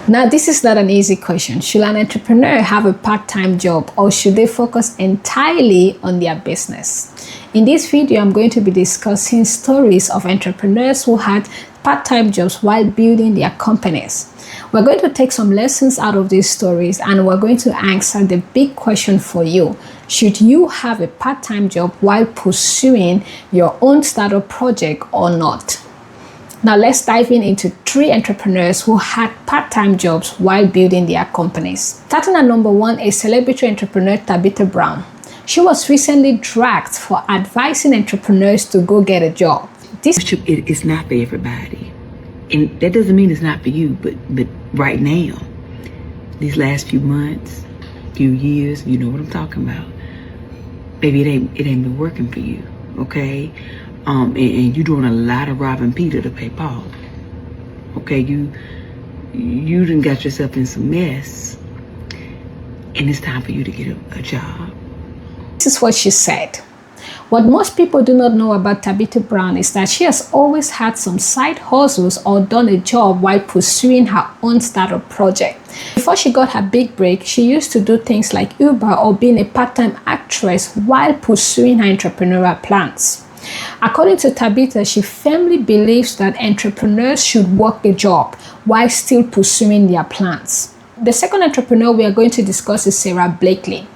Now, this is not an easy question. Should an entrepreneur have a part-time job, or should they focus entirely on their business? In this video, I'm going to be discussing stories of entrepreneurs who had part-time jobs while building their companies. We're going to take some lessons out of these stories, and we're going to answer the big question for you. Should you have a part-time job while pursuing your own startup project or not? Now let's dive into 3 entrepreneurs who had part-time jobs while building their companies. Starting at number 1, a celebrity entrepreneur, Tabitha Brown. She was recently dragged for advising entrepreneurs to go get a job. This is not for everybody. And that doesn't mean it's not for you, but right now, these last few months, few years, you know what I'm talking about. Baby, it ain't been working for you, okay? And you're doing a lot of robbing Peter to pay Paul. Okay, you done got yourself in some mess, and it's time for you to get a job. This is what she said. What most people do not know about Tabitha Brown is that she has always had some side hustles or done a job while pursuing her own startup project. Before she got her big break, she used to do things like Uber or being a part-time actress while pursuing her entrepreneurial plans. According to Tabitha, she firmly believes that entrepreneurs should work a job while still pursuing their plans. The second entrepreneur we are going to discuss is Sara Blakely,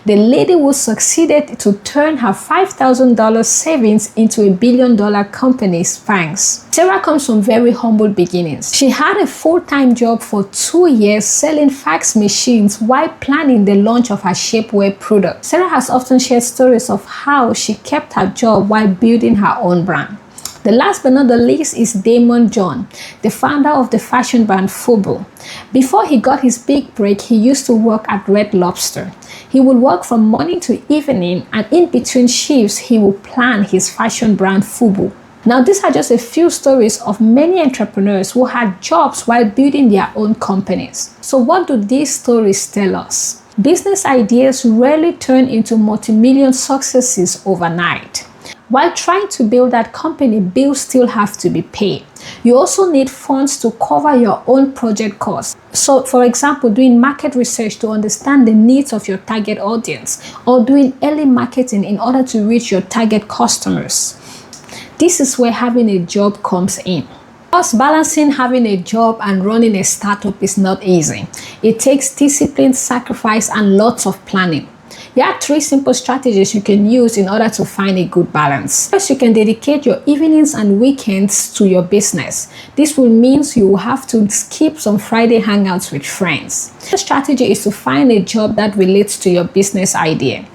the lady who succeeded to turn her $5,000 savings into a $1 billion company, Spanx. Sara comes from very humble beginnings. She had a full-time job for 2 years selling fax machines while planning the launch of her shapewear product. Sara has often shared stories of how she kept her job while building her own brand. The last but not the least is Daymond John, the founder of the fashion brand FUBU. Before he got his big break, he used to work at Red Lobster. He would work from morning to evening, and in between shifts, he would plan his fashion brand FUBU. Now, these are just a few stories of many entrepreneurs who had jobs while building their own companies. So what do these stories tell us? Business ideas rarely turn into multi-million successes overnight. While trying to build that company, bills still have to be paid. You also need funds to cover your own project costs. So, for example, doing market research to understand the needs of your target audience, or doing early marketing in order to reach your target customers. This is where having a job comes in. Plus, balancing having a job and running a startup is not easy. It takes discipline, sacrifice, and lots of planning. There are 3 simple strategies you can use in order to find a good balance. First, you can dedicate your evenings and weekends to your business. This will mean you will have to skip some Friday hangouts with friends. The strategy is to find a job that relates to your business idea.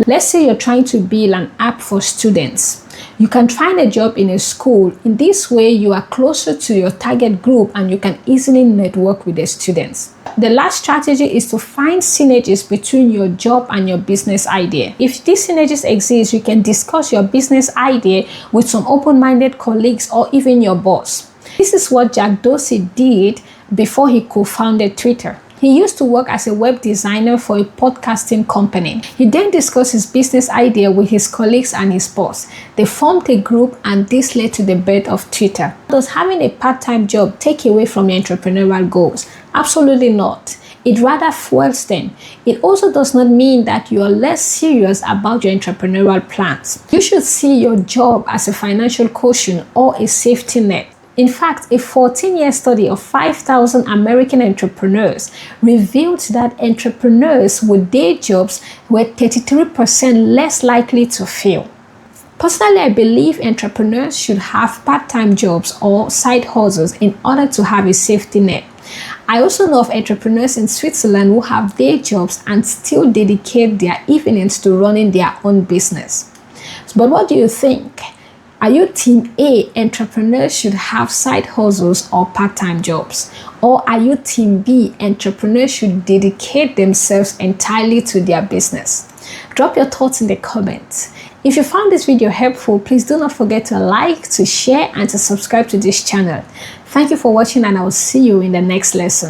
Let's say you're trying to build an app for students. You can find a job in a school. In this way, you are closer to your target group and you can easily network with the students. The last strategy is to find synergies between your job and your business idea. If these synergies exist, you can discuss your business idea with some open-minded colleagues or even your boss. This is what Jack Dorsey did before he co-founded Twitter. He used to work as a web designer for a podcasting company. He then discussed his business idea with his colleagues and his boss. They formed a group, and this led to the birth of Twitter. Does having a part-time job take away from your entrepreneurial goals? Absolutely not. It rather fuels them. It also does not mean that you are less serious about your entrepreneurial plans. You should see your job as a financial cushion or a safety net. In fact, a 14-year study of 5,000 American entrepreneurs revealed that entrepreneurs with day jobs were 33% less likely to fail. Personally, I believe entrepreneurs should have part-time jobs or side hustles in order to have a safety net. I also know of entrepreneurs in Switzerland who have day jobs and still dedicate their evenings to running their own business. But what do you think? Are you team A, entrepreneurs should have side hustles or part-time jobs? Or are you team B, entrepreneurs should dedicate themselves entirely to their business? Drop your thoughts in the comments. If you found this video helpful, please do not forget to like, to share, and to subscribe to this channel. Thank you for watching, and I will see you in the next lesson.